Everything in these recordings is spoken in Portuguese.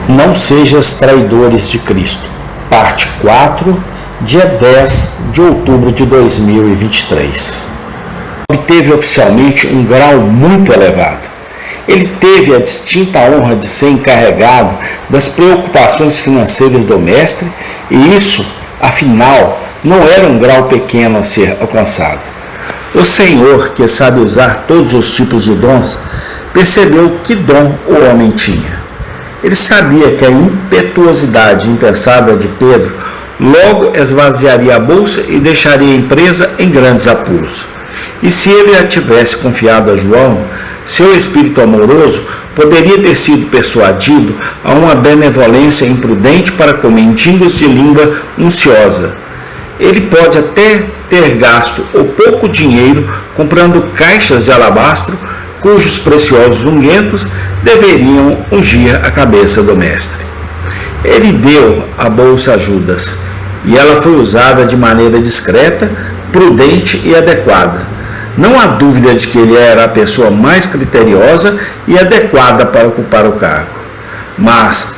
Não sejas traidores de Cristo. Parte 4, dia 10 de outubro de 2023. Obteve oficialmente um grau muito elevado. Ele teve a distinta honra de ser encarregado das preocupações financeiras do mestre, e isso, afinal, não era um grau pequeno a ser alcançado. O Senhor, que sabe usar todos os tipos de dons, percebeu que dom o homem tinha. Ele sabia que a impetuosidade impensada de Pedro logo esvaziaria a bolsa e deixaria a empresa em grandes apuros. E se ele a tivesse confiado a João, seu espírito amoroso poderia ter sido persuadido a uma benevolência imprudente para com mendigos de língua unciosa. Ele pode até ter gasto o pouco dinheiro comprando caixas de alabastro cujos preciosos ungüentos deveriam ungir a cabeça do mestre. Ele deu a bolsa a Judas, e ela foi usada de maneira discreta, prudente e adequada. Não há dúvida de que ele era a pessoa mais criteriosa e adequada para ocupar o cargo. Mas,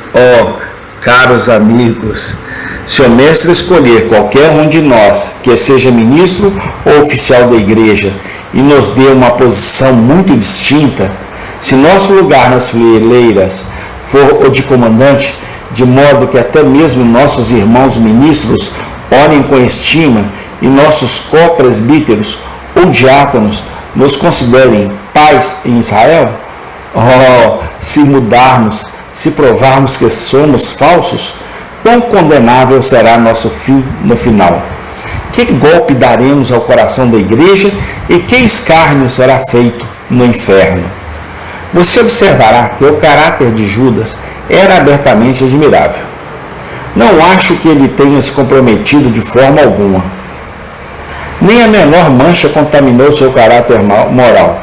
caros amigos, se o mestre escolher qualquer um de nós, que seja ministro ou oficial da igreja, e nos dê uma posição muito distinta, se nosso lugar nas fileiras for o de comandante, de modo que até mesmo nossos irmãos ministros olhem com estima e nossos co-presbíteros ou diáconos nos considerem pais em Israel, se mudarmos, se provarmos que somos falsos, quão condenável será nosso fim no final. Que golpe daremos ao coração da igreja e que escárnio será feito no inferno? Você observará que o caráter de Judas era abertamente admirável. Não acho que ele tenha se comprometido de forma alguma. Nem a menor mancha contaminou seu caráter moral,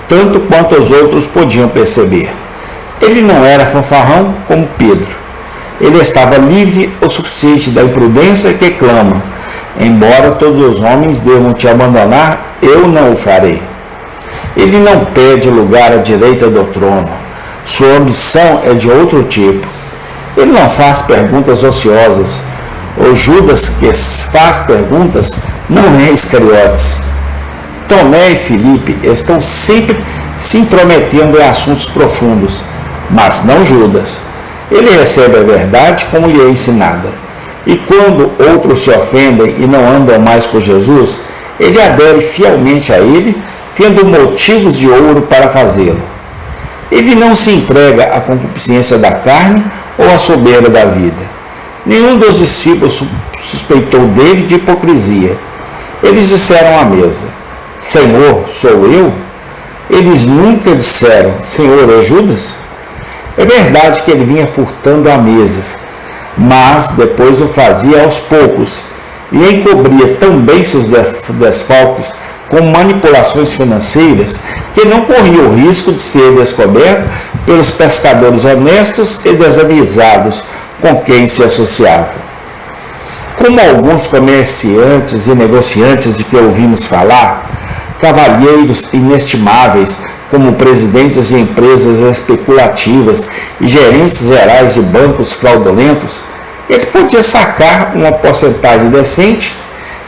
tanto quanto os outros podiam perceber. Ele não era fanfarrão como Pedro. Ele estava livre o suficiente da imprudência que clama: embora todos os homens devam te abandonar, eu não o farei. Ele não pede lugar à direita do trono. Sua ambição é de outro tipo. Ele não faz perguntas ociosas. O Judas que faz perguntas não é Iscariotes. Tomé e Filipe estão sempre se intrometendo em assuntos profundos, mas não Judas. Ele recebe a verdade como lhe é ensinada. E quando outros se ofendem e não andam mais com Jesus, ele adere fielmente a ele, tendo motivos de ouro para fazê-lo. Ele não se entrega à concupiscência da carne ou à soberba da vida. Nenhum dos discípulos suspeitou dele de hipocrisia. Eles disseram à mesa: Senhor, sou eu? Eles nunca disseram: Senhor, é Judas? É verdade que ele vinha furtando a mesas, mas depois o fazia aos poucos e encobria tão bem seus desfalques com manipulações financeiras que não corria o risco de ser descoberto pelos pescadores honestos e desavisados com quem se associava. Como alguns comerciantes e negociantes de que ouvimos falar, cavalheiros inestimáveis como presidentes de empresas especulativas e gerentes gerais de bancos fraudulentos, ele podia sacar uma porcentagem decente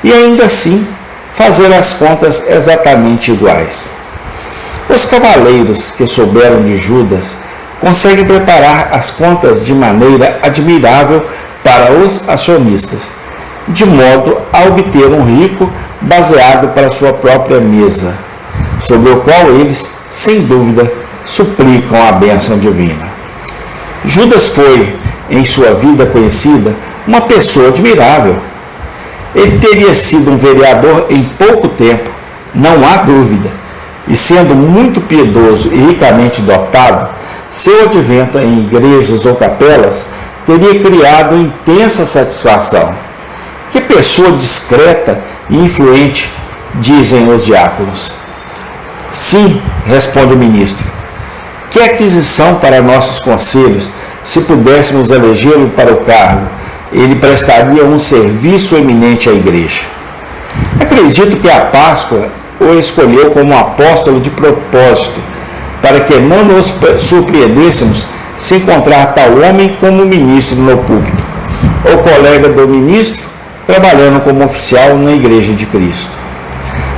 e ainda assim fazer as contas exatamente iguais. Os cavaleiros que souberam de Judas conseguem preparar as contas de maneira admirável para os acionistas, de modo a obter um rico baseado para sua própria mesa, sobre o qual eles, sem dúvida, suplicam a bênção divina. Judas foi, em sua vida conhecida, uma pessoa admirável. Ele teria sido um vereador em pouco tempo, não há dúvida, e sendo muito piedoso e ricamente dotado, seu advento em igrejas ou capelas teria criado intensa satisfação. Que pessoa discreta e influente, dizem os diáconos. Sim, responde o ministro. Que aquisição para nossos conselhos, se pudéssemos elegê-lo para o cargo. Ele prestaria um serviço eminente à igreja. Acredito que a Páscoa o escolheu como apóstolo de propósito, para que não nos surpreendêssemos se encontrar tal homem como ministro no púlpito, ou colega do ministro trabalhando como oficial na Igreja de Cristo.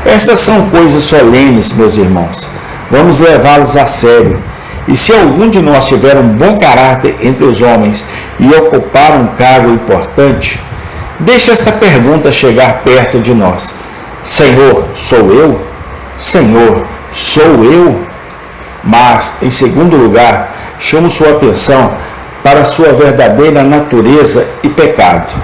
Estas são coisas solenes, meus irmãos. Vamos levá-los a sério. E se algum de nós tiver um bom caráter entre os homens e ocupar um cargo importante, deixe esta pergunta chegar perto de nós: Senhor, sou eu? Senhor, sou eu? Mas, em segundo lugar, chamo sua atenção para sua verdadeira natureza e pecado.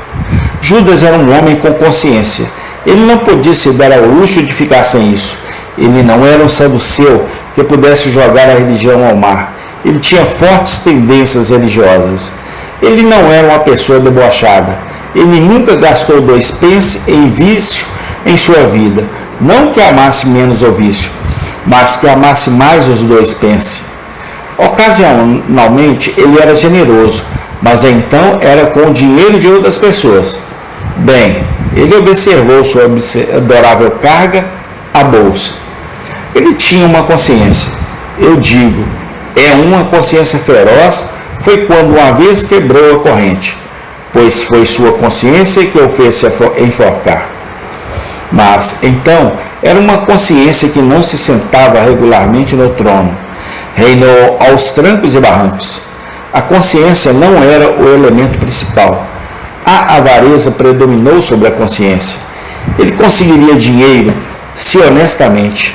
Judas era um homem com consciência. Ele não podia se dar ao luxo de ficar sem isso. Ele não era um saduceu que pudesse jogar a religião ao mar. Ele tinha fortes tendências religiosas. Ele não era uma pessoa debochada. Ele nunca gastou 2 pence em vício em sua vida. Não que amasse menos o vício, mas que amasse mais os 2 pence. Ocasionalmente ele era generoso, mas então era com o dinheiro de outras pessoas. Bem, ele observou sua adorável carga, a bolsa. Ele tinha uma consciência. Eu digo, é uma consciência feroz, foi quando uma vez quebrou a corrente, pois foi sua consciência que o fez se enforcar. Mas, então, era uma consciência que não se sentava regularmente no trono. Reinou aos trancos e barrancos. A consciência não era o elemento principal. A avareza predominou sobre a consciência. Ele conseguiria dinheiro se honestamente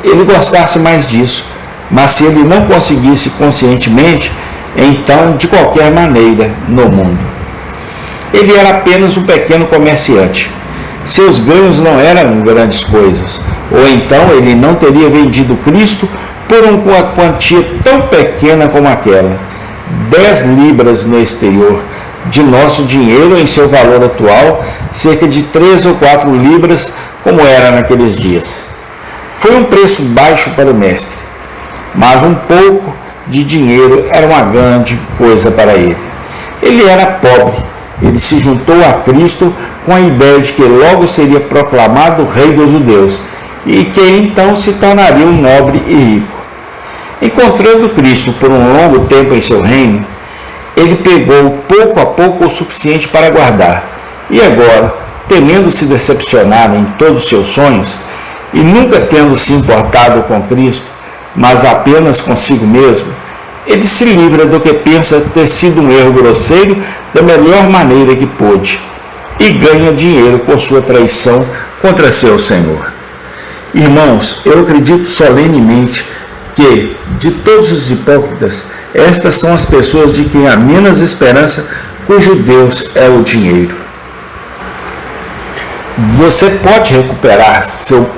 ele gostasse mais disso, mas se ele não conseguisse conscientemente, então de qualquer maneira no mundo. Ele era apenas um pequeno comerciante. Seus ganhos não eram grandes coisas, ou então ele não teria vendido Cristo por uma quantia tão pequena como aquela, 10 libras no exterior, de nosso dinheiro em seu valor atual, cerca de 3 ou 4 libras, como era naqueles dias. Foi um preço baixo para o mestre, mas um pouco de dinheiro era uma grande coisa para ele. Ele era pobre, ele se juntou a Cristo com a ideia de que logo seria proclamado rei dos judeus e que então se tornaria um nobre e rico. Encontrando Cristo por um longo tempo em seu reino, ele pegou pouco a pouco o suficiente para guardar, e agora, temendo se decepcionar em todos os seus sonhos, e nunca tendo se importado com Cristo, mas apenas consigo mesmo, ele se livra do que pensa ter sido um erro grosseiro da melhor maneira que pôde, e ganha dinheiro por sua traição contra seu Senhor. Irmãos, eu acredito solenemente que, de todos os hipócritas, estas são as pessoas de quem há menos esperança, cujo Deus é o dinheiro. Você pode recuperar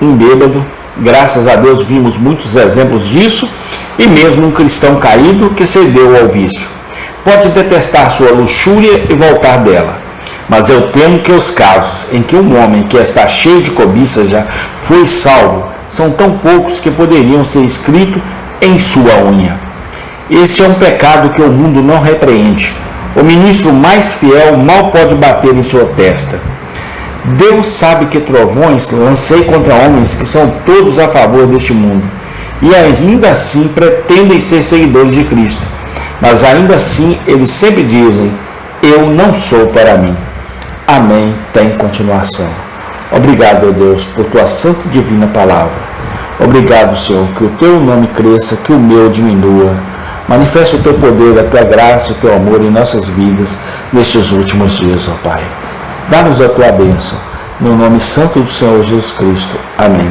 um bêbado, graças a Deus vimos muitos exemplos disso, e mesmo um cristão caído que cedeu ao vício. Pode detestar sua luxúria e voltar dela, mas eu temo que os casos em que um homem que está cheio de cobiça já foi salvo, são tão poucos que poderiam ser escritos em sua unha. Este é um pecado que o mundo não repreende. O ministro mais fiel mal pode bater em sua testa. Deus sabe que trovões lancei contra homens que são todos a favor deste mundo, e ainda assim pretendem ser seguidores de Cristo. Mas ainda assim eles sempre dizem, eu não sou para mim. Amém. Tem continuação. Obrigado, ó Deus, por tua santa e divina palavra. Obrigado, Senhor, que o teu nome cresça, que o meu diminua. Manifesta o teu poder, a tua graça, o teu amor em nossas vidas nestes últimos dias, ó Pai. Dá-nos a tua bênção, no nome santo do Senhor Jesus Cristo. Amém.